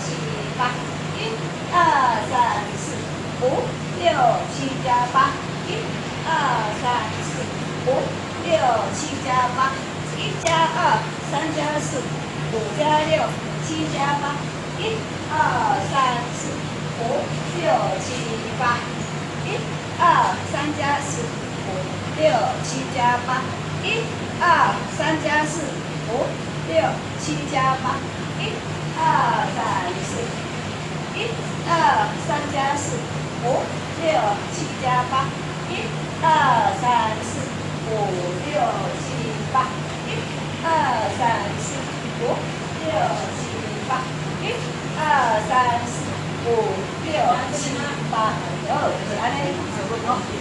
七八，一二三四五六七加八，一二三四五六七加八，一加二，三加四，五加六，七加八，一二三四五六七八，一二三加四五六七加八，一二三加四五六七加八，一二三四，一二三加四五六七加八，一二三四五六七八，一二三四五六七八，一二三四五六七八，就是安尼，差不多。